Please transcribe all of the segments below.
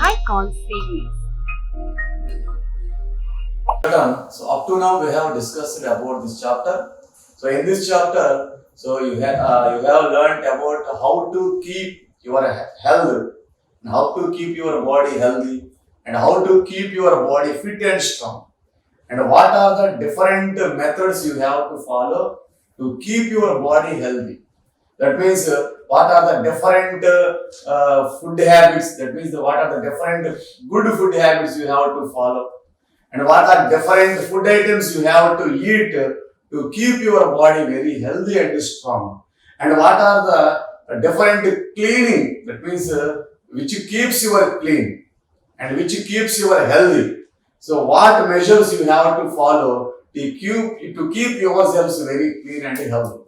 Icon series. So up to now we have discussed about this chapter. So in this chapter, you have learned about how to keep your health, and how to keep your body healthy, and how to keep your body fit and strong, and what are the different methods you have to follow to keep your body healthy. That means what are the different food habits. That means what are the different good food habits you have to follow, and what are different food items you have to eat to keep your body very healthy and strong, and what are the different cleaning. That means which keeps your clean and which keeps your healthy. So what measures you have to follow to keep yourselves very clean and healthy,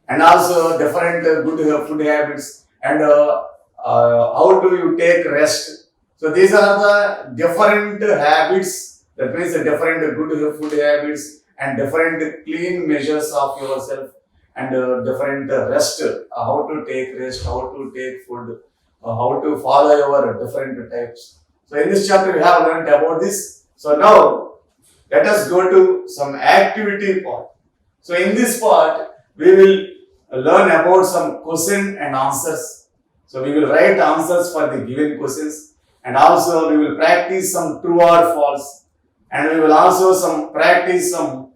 and also different good food habits, and how do you take rest. So these are the different habits. That means the different good food habits and different clean measures of yourself, and different rest, how to take rest, how to take food, how to follow your different types. So in this chapter we have learned about this. So now let us go to some activity part. So in this part we will learn about some question and answers. So we will write answers for the given questions, and also we will practice some true or false, and we will also practice some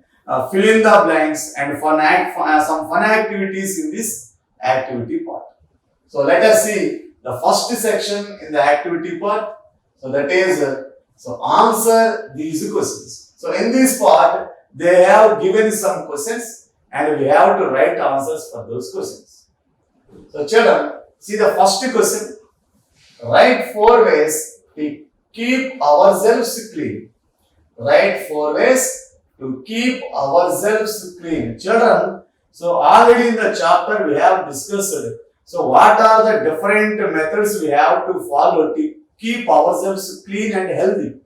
fill in the blanks and some fun activities in this activity part. So let us see the first section in the activity part. So that is so answer these questions. So in this part they have given some questions, and we have to write answers for those questions. So children, see the first question. Write 4 ways to keep ourselves clean. Write 4 ways to keep ourselves clean. Children, so already in the chapter we have discussed. So what are the different methods we have to follow to keep ourselves clean and healthy?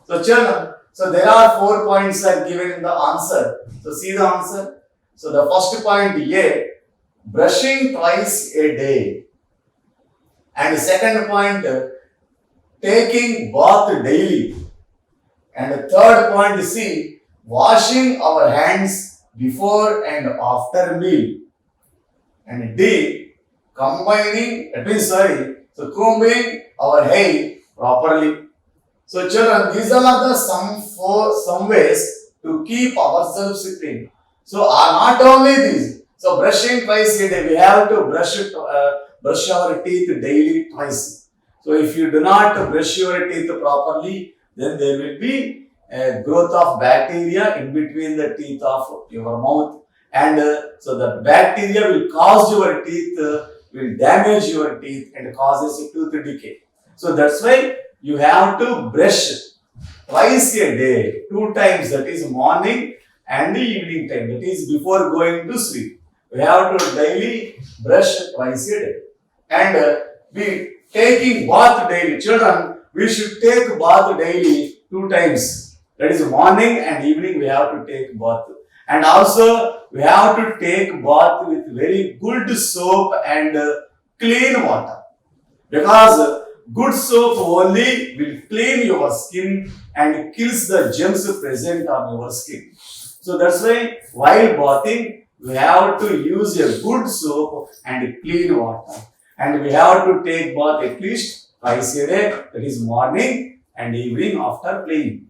So children, so there are 4 points are given in the answer. So see the answer. So the first point A, brushing twice a day. And the second point, taking bath daily. And the third point C, washing our hands before and after meal. And D, combing our hair properly. So children, these are the some ways to keep ourselves clean. So not only these. So brushing twice a day, we have to brush our teeth daily twice. So if you do not brush your teeth properly, then there will be a growth of bacteria in between the teeth of your mouth, and so the bacteria will cause your teeth, will damage your teeth and causes tooth decay. So that's why you have to brush twice a day, 2 times, that is morning and the evening time, that is before going to sleep. We have to daily brush twice a day, and we taking bath daily. Children, we should take bath daily 2 times, that is morning and evening we have to take bath, and also we have to take bath with very good soap and clean water, because good soap only will clean your skin and kills the germs present on your skin. So that's why while bathing we have to use a good soap and clean water, and we have to take bath at least twice a day, that is morning and evening after playing.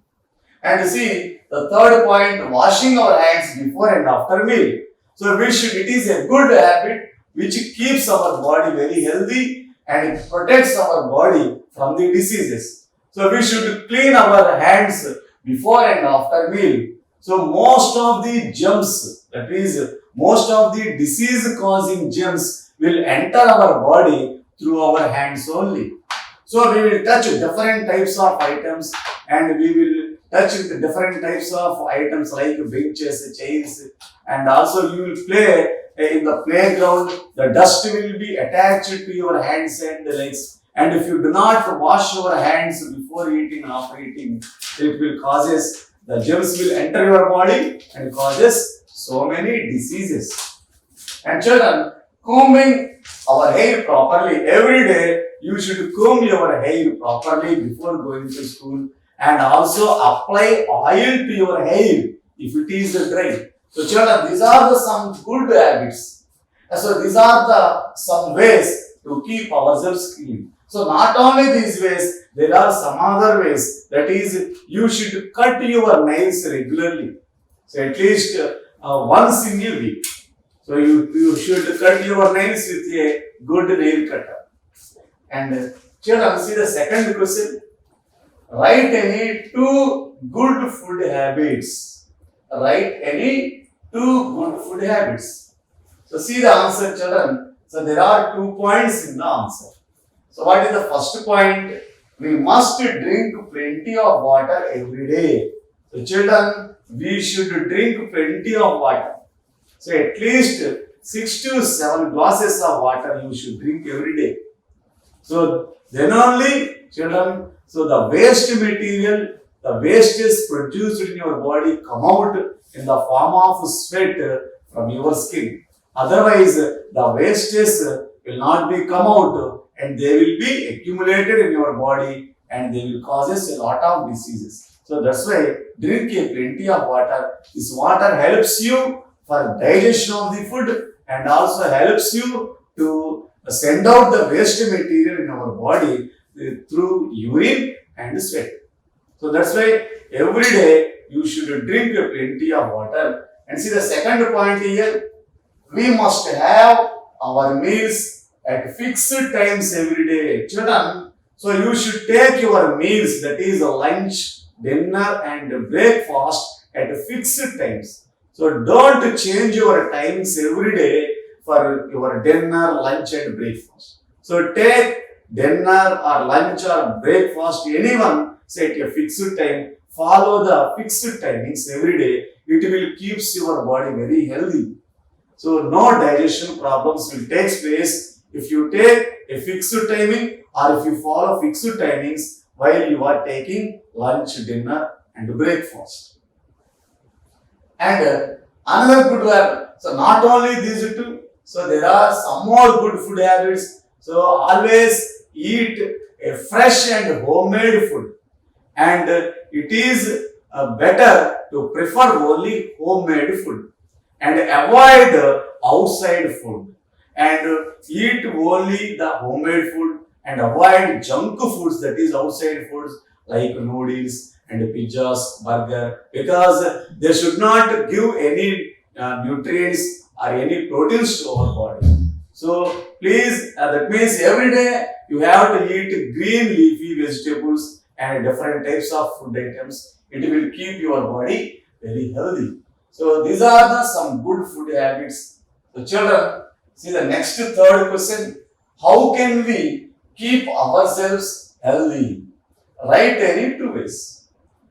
And see the third point, washing our hands before and after meal. So it is a good habit which keeps our body very healthy and it protects our body from the diseases. So we should clean our hands before and after meal. So most of the germs, that is most of the disease causing germs, will enter our body through our hands only. So we will touch different types of items, and we will touch with different types of items like benches, chairs, and also you will play in the playground. The dust will be attached to your hands and legs, and if you do not wash your hands before eating and after eating, it will causes, the germs will enter your body and causes so many diseases. And children, combing our hair properly every day, you should comb your hair properly before going to school, and also apply oil to your hair if it is dry. So children, these are the some good habits. So these are the some ways to keep ourselves clean. So not only these ways, there are some other ways. That is, you should cut your nails regularly. So at least once in a week. So you should cut your nails with a good nail cutter. And children, see the second question. Write any two good food habits. Write any two good food habits. So see the answer, children. So there are 2 points in the answer. So what is the first point? We must drink plenty of water every day. So children, we should drink plenty of water. So at least 6 to 7 glasses of water you should drink every day. So then only, children, so the waste material, the wastes produced in your body come out in the form of sweat from your skin. Otherwise, the wastes will not be come out and they will be accumulated in your body and they will cause a lot of diseases. So that's why drink a plenty of water. This water helps you for digestion of the food and also helps you to send out the waste material in our body through urine and sweat. So that's why every day you should drink plenty of water. And see the second point here, we must have our meals at fixed times every day. Children, so you should take your meals, that is lunch, dinner and breakfast at fixed times. So don't change your times every day for your dinner, lunch and breakfast. So take dinner or lunch or breakfast, anyone set a fixed time, follow the fixed timings every day. It will keeps your body very healthy. So no digestion problems will take place if you take a fixed timing or if you follow fixed timings while you are taking lunch, dinner and breakfast. And another good habit, so not only these two, so there are some more good food habits. So always eat a fresh and homemade food. And it is better to prefer only homemade food and avoid outside food and eat only the homemade food and avoid junk foods, that is outside foods like noodles and pizzas, burger, because they should not give any nutrients or any proteins to our body. So please, that means every day you have to eat green leafy vegetables and different types of food items. It will keep your body very healthy. So these are the some good food habits. So children, see the next third question. How can we keep ourselves healthy? Write any two ways.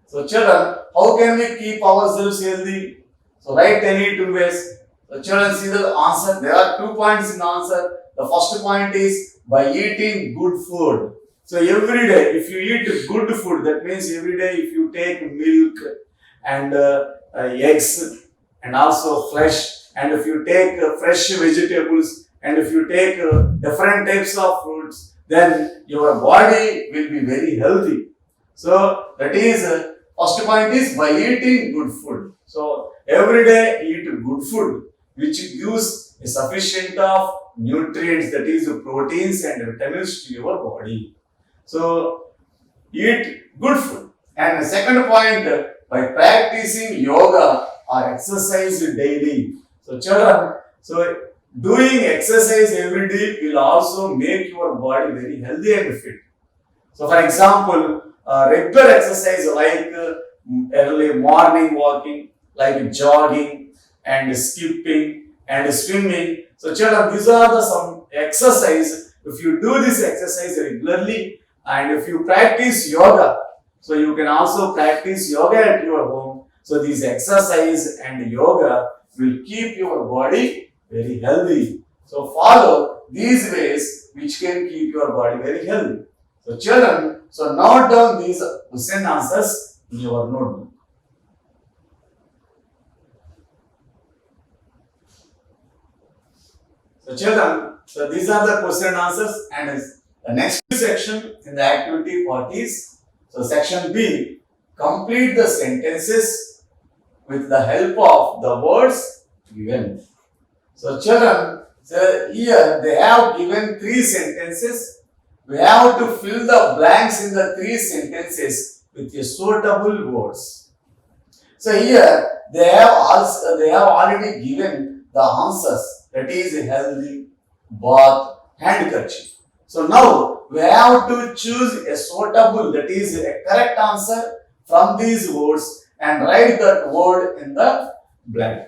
So children, how can we keep ourselves healthy? So write any two ways. So children, see the answer. There are 2 points in the answer. The first point is by eating good food. So every day, if you eat good food, that means every day if you take milk and eggs and also flesh, and if you take fresh vegetables and if you take different types of fruits, then your body will be very healthy. So that is first point is by eating good food. So every day eat good food which gives a sufficient of nutrients, that is proteins and vitamins to your body. So eat good food. And the second point, by practicing yoga or exercise daily. So children, so doing exercise every day will also make your body very healthy and fit. So for example, regular exercise like early morning walking, like jogging and skipping and swimming. So children, these are the some exercise. If you do this exercise regularly and if you practice yoga, so you can also practice yoga at your home. So these exercise and yoga will keep your body very healthy. So follow these ways which can keep your body very healthy. So children, so note down these question answers in your notebook. So children, so these are the question answers, and The next section in the activity part is, so section B, complete the sentences with the help of the words given. So children, so here they have given 3 sentences. We have to fill the blanks in the 3 sentences with a suitable words. So here they have already given the answers, that is healthy, bath, handkerchief. So now we have to choose a suitable, that is a correct answer from these words and write that word in the blank.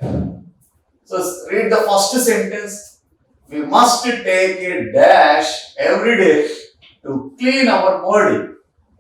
So read the first sentence. We must take a dash every day to clean our body.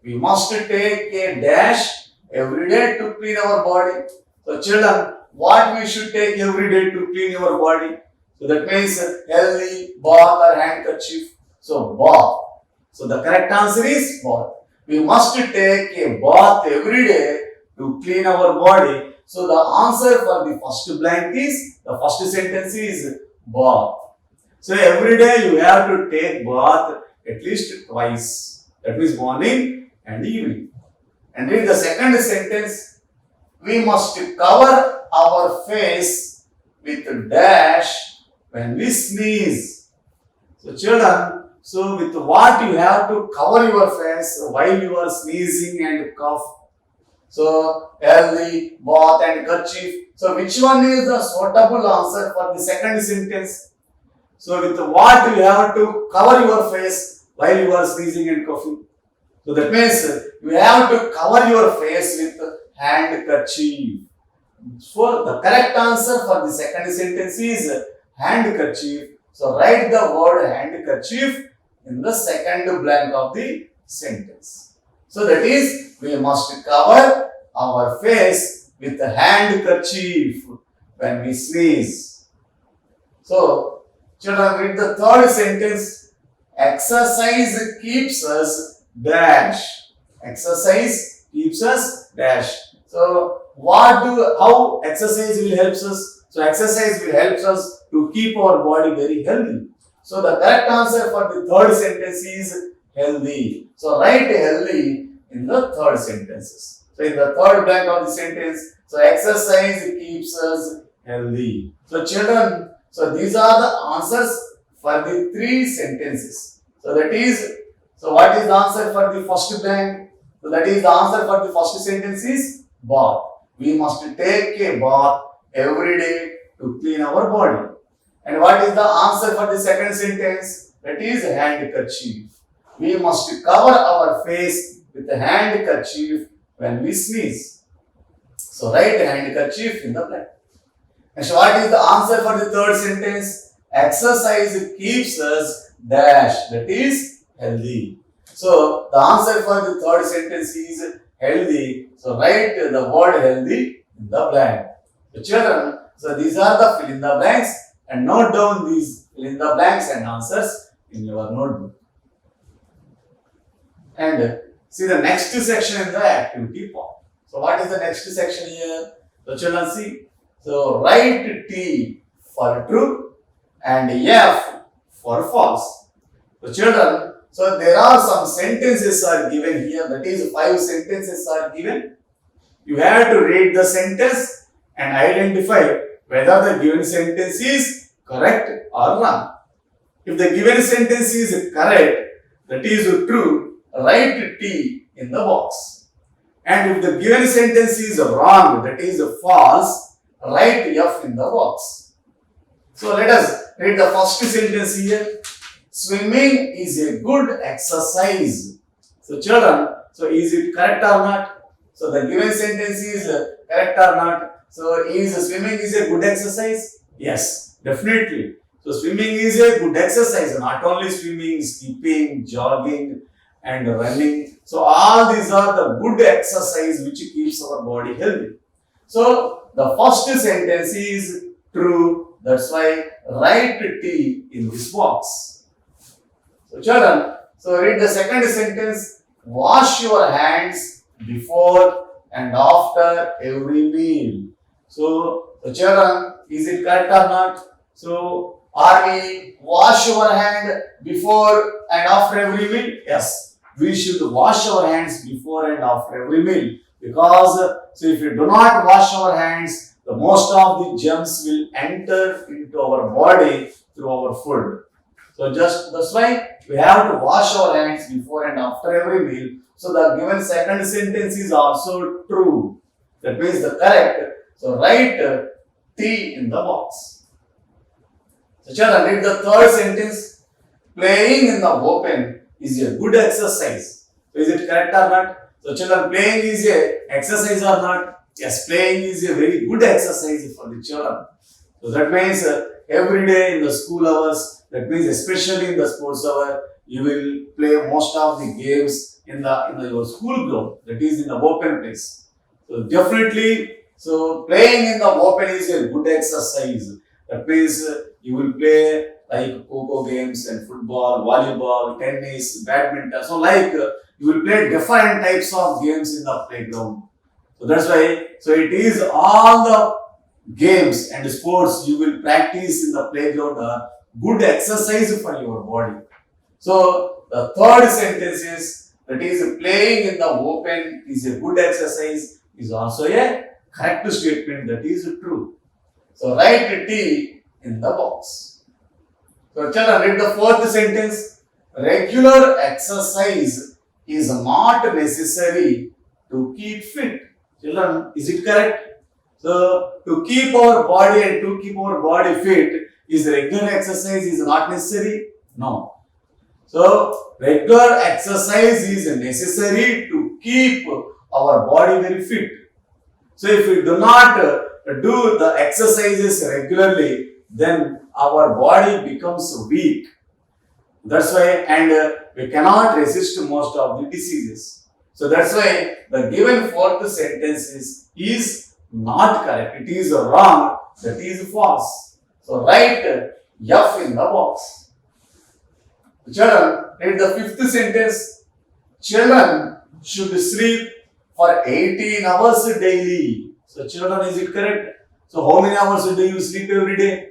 We must take a dash every day to clean our body. So children, what we should take every day to clean your body? So that means healthy, bath or handkerchief. So bath. So the correct answer is bath. We must take a bath every day to clean our body. So the answer for the first blank is, the first sentence is bath. So every day you have to take bath at least twice. That means morning and evening. And read the second sentence. We must cover our face with dash when we sneeze. So children, so with what you have to cover your face while you are sneezing and cough? So healthy, bath and kerchief. So which one is the suitable answer for the second sentence? So with what you have to cover your face while you are sneezing and coughing? So that means you have to cover your face with handkerchief. So the correct answer for the second sentence is handkerchief. So write the word handkerchief in the second blank of the sentence. So that is, we must cover our face with a handkerchief when we sneeze. So children, read the third sentence. Exercise keeps us dash. Exercise keeps us dash. So how exercise will help us? So exercise will help us to keep our body very healthy. So the correct answer for the third sentence is healthy. So write healthy in the third sentences. So in the third blank of the sentence, so exercise keeps us healthy. So children, so these are the answers for the 3 sentences. So that is, so what is the answer for the first blank? So that is the answer for the first sentence is bath. We must take a bath every day to clean our body. And what is the answer for the second sentence? That is handkerchief. We must cover our face with a handkerchief when we sneeze. So write handkerchief in the blank. And so what is the answer for the third sentence? Exercise keeps us dash, that is healthy. So the answer for the third sentence is healthy. So write the word healthy in the blank. So children, so these are the fill in the blanks, and note down these fill in the blanks and answers in your notebook. And see the next section in the activity part. So what is the next section here? So children, see. So write T for true and F for false. So children, so there are some sentences are given here. That is 5 sentences are given. You have to read the sentence and identify whether the given sentence is correct or wrong. If the given sentence is correct, that is true, write T in the box. And if the given sentence is wrong, that is false, write F in the box. So let us read the first sentence here. Swimming is a good exercise. So children, so is it correct or not? So the given sentence is correct or not? So swimming is a good exercise? Yes, definitely. So swimming is a good exercise. Not only swimming, skipping, jogging and running. So all these are the good exercise which keeps our body healthy. So the first sentence is true. That's why write T in this box. So children, so read the second sentence. Wash your hands before and after every meal. So children, is it correct or not? So Are we wash our hand before and after every meal? Yes, we should wash our hands before and after every meal, because so if we do not wash our hands, the most of the germs will enter into our body through our food. So just that's why we have to wash our hands before and after every meal. So the given second sentence is also true. That means the correct. So write T in the box. So children, read the third sentence. Playing in the open is a good exercise. So is it correct or not? So children, playing is a exercise or not? Yes, playing is a very good exercise for the children. So that means every day in the school hours, that means especially in the sports hour, you will play most of the games in your school ground, that is in the open place. So definitely, so playing in the open is a good exercise. That means you will play like Coco games and football, volleyball, tennis, badminton. So like you will play different types of games in the playground. So that's why, so it is all the games and sports you will practice in the playground are good exercise for your body. So the third sentence is, that is playing in the open is a good exercise, is also a correct statement, that is true. So write T in the box. So children, read the fourth sentence. Regular exercise is not necessary to keep fit. Children, is it correct? So to keep our body and to keep our body fit, is regular exercise is not necessary? No. So regular exercise is necessary to keep our body very fit. So if we do not do the exercises regularly, then our body becomes weak. That's why, and we cannot resist most of the diseases. So that's why the given fourth sentence is not correct. It is wrong. That is false. So write F in the box. Children, read the fifth sentence. Children should sleep for 18 hours daily. So children, is it correct? So how many hours do you sleep every day?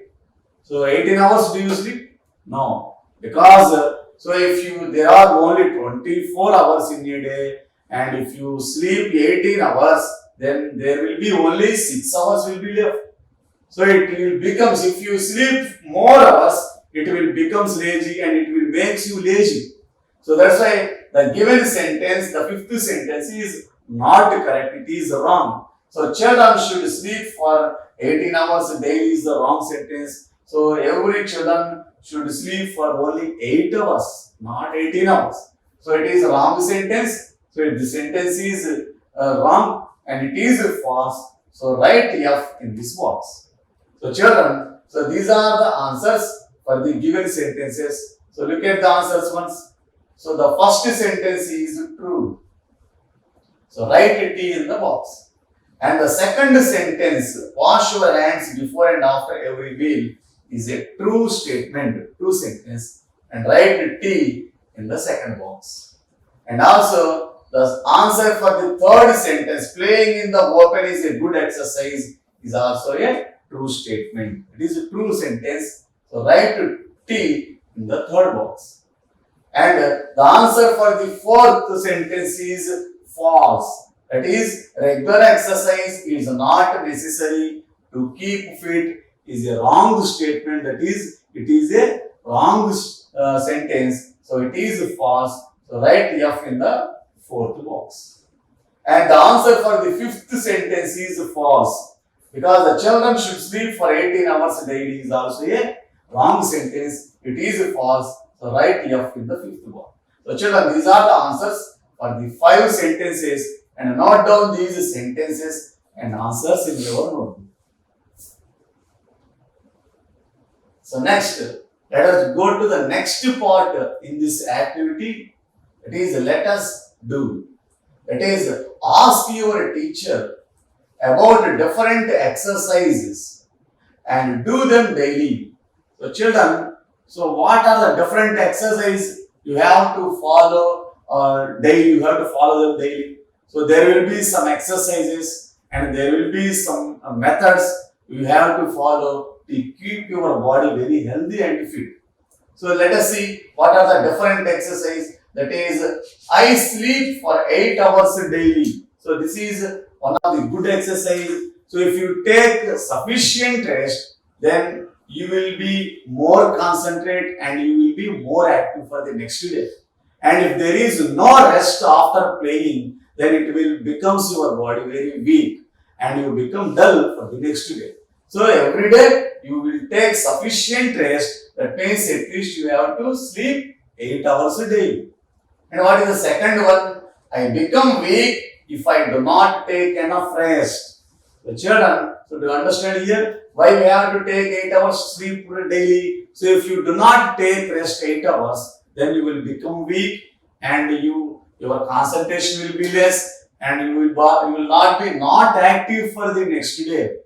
So 18 hours do you sleep? No. Because so if there are only 24 hours in a day, and if you sleep 18 hours, then there will be only 6 hours will be left. So it will becomes, if you sleep more hours, it will becomes lazy and it will makes you lazy. So that's why the given sentence, the fifth sentence is not correct. It is wrong. So children should sleep for 18 hours daily is the wrong sentence. So every children should sleep for only 8 hours, not 18 hours. So it is a wrong sentence. So the sentence is wrong and it is false. So write F in this box. So children, so these are the answers for the given sentences. So look at the answers once. So the first sentence is true. So write T in the box. And the second sentence, wash your hands before and after every meal, is a true statement, true sentence. And write T in the second box. And also the answer for the third sentence, playing in the open is a good exercise, is also a true statement. It is a true sentence. So write T in the third box. And the answer for the fourth sentence is false. That is, regular exercise is not necessary to keep fit, is a wrong statement. That is, it is a wrong sentence. So it is false. So write F in the fourth box. And the answer for the fifth sentence is false, because the children should sleep for 18 hours daily is also a wrong sentence. It is false. So write F in the fifth box. So children, these are the answers for the 5 sentences, and note down these sentences and answers in your notebook. So next, let us go to the next part in this activity. It is let us do. It is ask your teacher about different exercises and do them daily. So children, so what are the different exercises you have to follow daily? You have to follow them daily. So there will be some exercises and there will be some methods you have to follow to keep your body very healthy and fit. So let us see what are the different exercise. That is, I sleep for 8 hours daily. So this is one of the good exercise. So if you take sufficient rest, then you will be more concentrate and you will be more active for the next day. And if there is no rest after playing, then it will becomes your body very weak and you become dull for the next day. So every day you will take sufficient rest. That means at least you have to sleep 8 hours a day. And what is the second one? I become weak if I do not take enough rest. So children, so do you understand here why we have to take 8 hours sleep daily? So if you do not take rest 8 hours, then you will become weak and your concentration will be less and you will not be not active for the next day.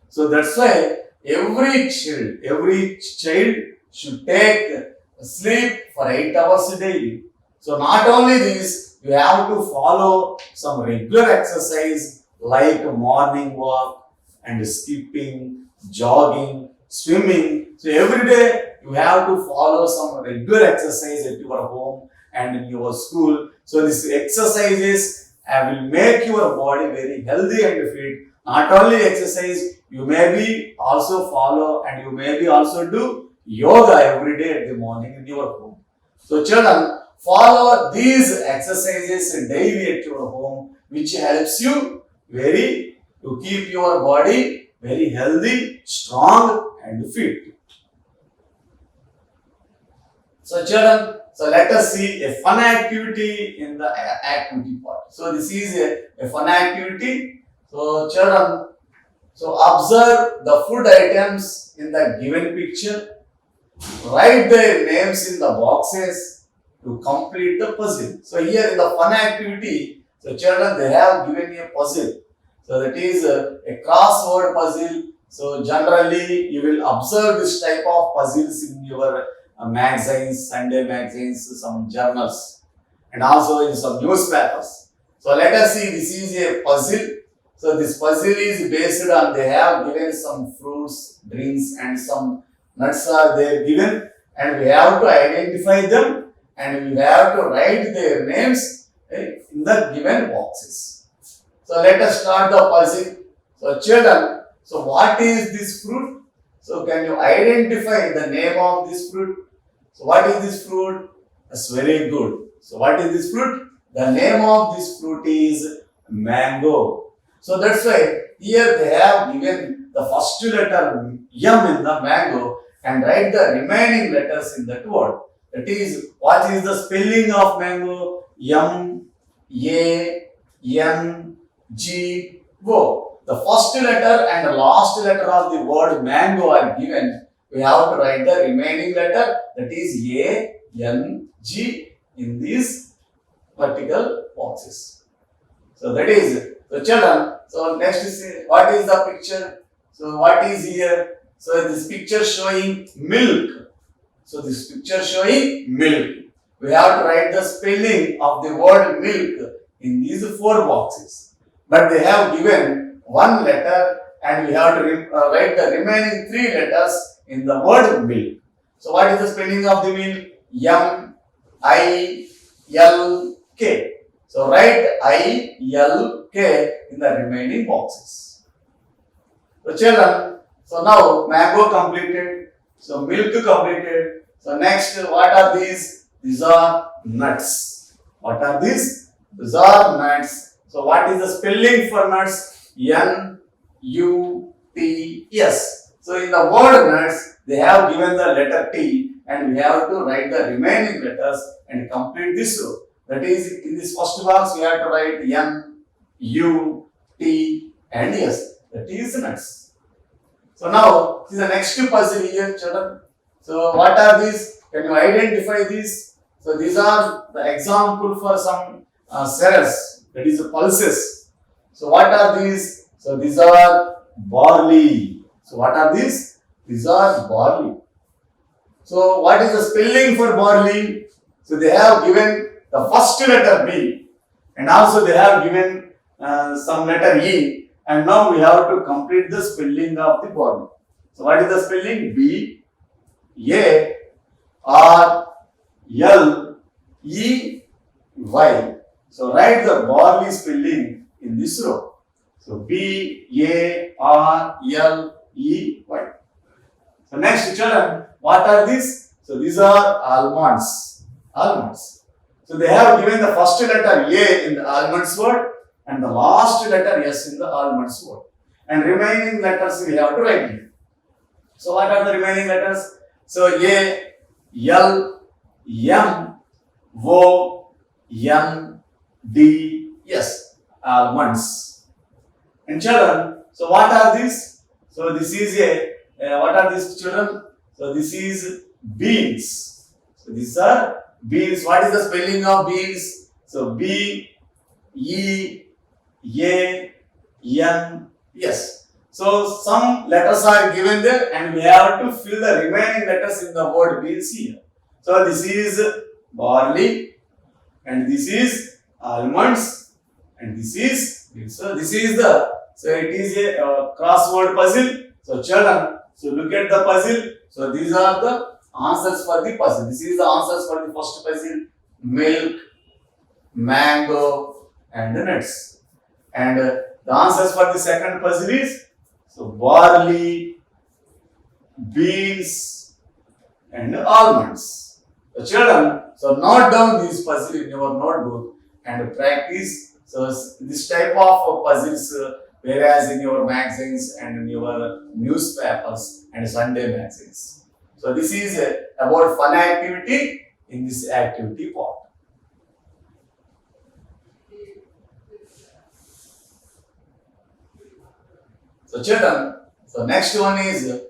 So that's why every child should take sleep for 8 hours daily. So not only this, you have to follow some regular exercise like morning walk and skipping, jogging, swimming. So every day you have to follow some regular exercise at your home and in your school. So these exercises will make your body very healthy and fit. Not only exercise, you may be also follow and you may be also do yoga every day at the morning in your home. So children, follow these exercises daily at your home, which helps you to keep your body very healthy, strong and fit. So children, so let us see a fun activity in the activity part. So this is a fun activity. So children, so observe the food items in the given picture. Write their names in the boxes to complete the puzzle. So here in the fun activity, so children, they have given a puzzle. So that is a crossword puzzle. So generally you will observe this type of puzzles in your magazines, Sunday magazines, some journals and also in some newspapers. So let us see, this is a puzzle. So this puzzle is based on, they have given some fruits, drinks and some nuts are there given and we have to identify them and we have to write their names in the given boxes. So let us start the puzzle. So children, so what is this fruit? So can you identify the name of this fruit? So what is this fruit? That's very good. So what is this fruit? The name of this fruit is mango. So that's why here they have given the first letter M in the mango and write the remaining letters in that word. That is, what is the spelling of mango? M, A, N, G, O. The first letter and the last letter of the word mango are given. We have to write the remaining letter, that is A, N, G in these vertical boxes. So that is, so children, so next is what is the picture? So what is here? So this picture showing milk. So this picture showing milk. We have to write the spelling of the word milk in these 4 boxes. But they have given 1 letter and we have to write the remaining 3 letters in the word milk. So what is the spelling of the milk? M-I-L-K. So write I-L-K in the remaining boxes. So children, so now mango completed, so milk completed. So next, what are these? These are nuts. What are these? These are nuts. So what is the spelling for nuts? N-U-T-S. So in the word nuts, they have given the letter T and we have to write the remaining letters and complete this row. That is, in this first box, we have to write N, U, T and S. That is nuts. So now, this is the next puzzle here, children. So what are these? Can you identify these? So these are the example for some cereals, that is the pulses. So what are these? So these are barley. So what are these? These are barley. So what is the spelling for barley? So they have given the first letter B and also they have given some letter E and now we have to complete the spelling of the barley. So what is the spelling? B A R L E Y. So write the barley spelling in this row. So B A R L E Y. So next children, what are these? So these are almonds. Almonds. So they have given the first letter A in the almonds word and the last letter S in the almonds word. And remaining letters we have to write here. So what are the remaining letters? So A, L, M, O, N, D, S. Almonds. And children, so what are these? So this is what are these children? So this is beans. So these are beans. What is the spelling of beans? So B, E, A, N, S. So some letters are given there and we have to fill the remaining letters in the word beans here. So this is barley and this is almonds and this is beans. So this is it is a crossword puzzle. So children, so look at the puzzle. So these are the answers for the puzzle. This is the answers for the first puzzle: milk, mango, and nuts. And the answers for the second puzzle is so barley, beans, and almonds. So children, so note down these puzzles in your notebook and practice. So this type of puzzles, whereas in your magazines and in your newspapers and Sunday magazines. So this is about fun activity in this activity part. So children, so next one is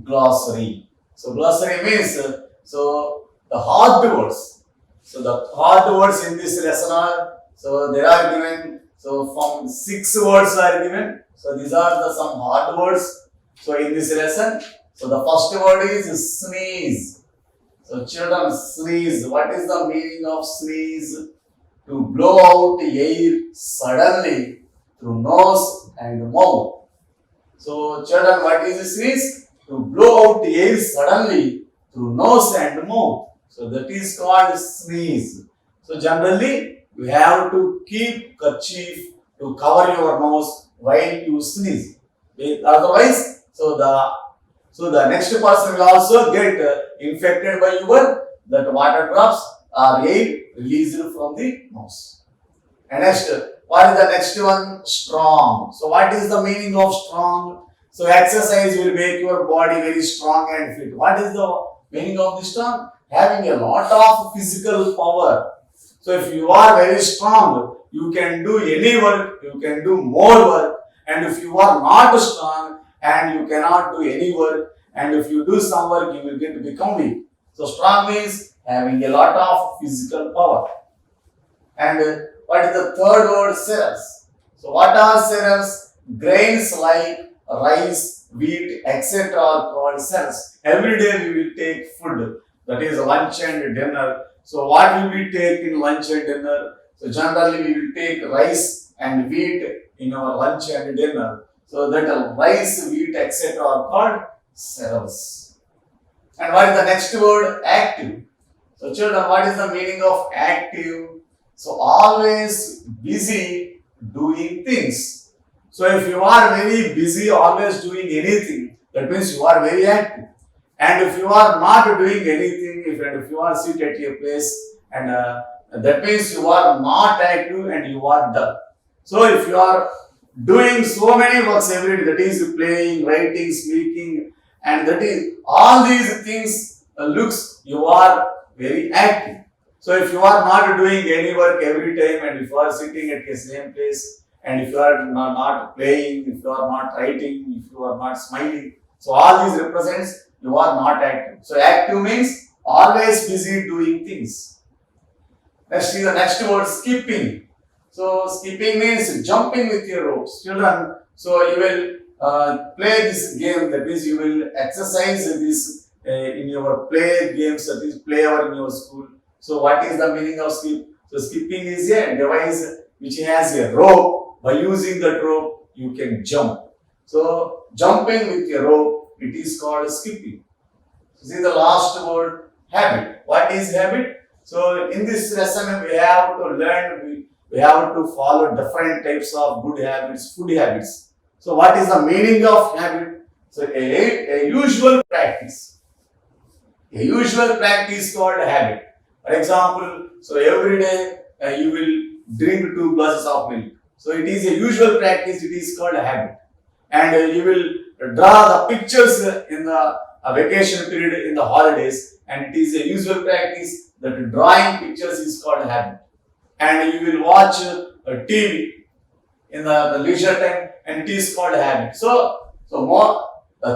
glossary. So glossary means so the hard words. So the hard words in this lesson are, so there are given, so from 6 words are given. So these are the some hard words. So in this lesson, so the first word is sneeze. So children, sneeze. What is the meaning of sneeze? To blow out air suddenly through nose and mouth. So children, what is a sneeze? To blow out air suddenly through nose and mouth. So that is called sneeze. So generally, you have to keep kerchief to cover your nose while you sneeze. Otherwise, so the next person will also get infected by your that water drops or air released from the nose. And next, what is the next one? Strong. So what is the meaning of strong? So exercise will make your body very strong and fit. What is the meaning of the strong? Having a lot of physical power. So if you are very strong, you can do any work, you can do more work. And if you are not strong and you cannot do any work, and if you do some work, you will become weak. So strong means having a lot of physical power. And what is the third word? Cereals. So what are cereals? Grains like rice, wheat, etc. are called cereals. Every day we will take food, that is lunch and dinner. So what will we take in lunch and dinner? So generally we will take rice and wheat in our lunch and dinner. So that rice, wheat, etc. are called cereals. And what is the next word? Active. So children, what is the meaning of active? So always busy doing things. So if you are very busy, always doing anything, that means you are very active. And if you are not doing anything, if you are sit at a place, and that means you are not active and you are dull. So if you are doing so many works every day, that is playing, writing, speaking, and that is all these things looks you are very active. So if you are not doing any work every time and if you are sitting at the same place and if you are not playing, if you are not writing, if you are not smiling, so all these represents you are not active. So active means always busy doing things. Next is the next word, skipping. So skipping means jumping with your ropes. Children, so you will play this game, that means you will exercise this in your play games, that is play hour in your school. So what is the meaning of skip? So skipping is a device which has a rope. By using that rope, you can jump. So jumping with your rope it is called skipping. This is the last word, habit. What is habit? So in this lesson we have to learn, we have to follow different types of good habits, food habits. So what is the meaning of habit? So a usual practice. A usual practice called habit. For example, so every day you will drink 2 glasses of milk. So it is a usual practice, it is called a habit. And you will draw the pictures in the vacation period in the holidays, and it is a usual practice that drawing pictures is called a habit. And you will watch TV in the leisure time, and it is called a habit. So more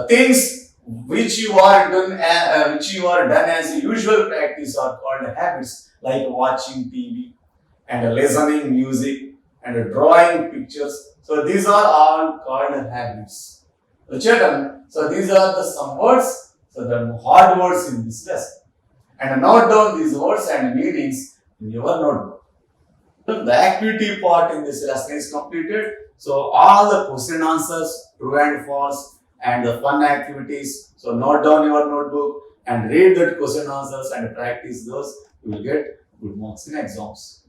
things which you are done as a usual practice are called habits, like watching TV and listening music and drawing pictures. So these are all called habits. So children, so these are the some words, so the hard words in this lesson. And note down these words and meanings in your notebook. The activity part in this lesson is completed. So all the question answers, true and false, and the fun activities. So note down your notebook and read that question answers and practice those. You will get good marks in exams.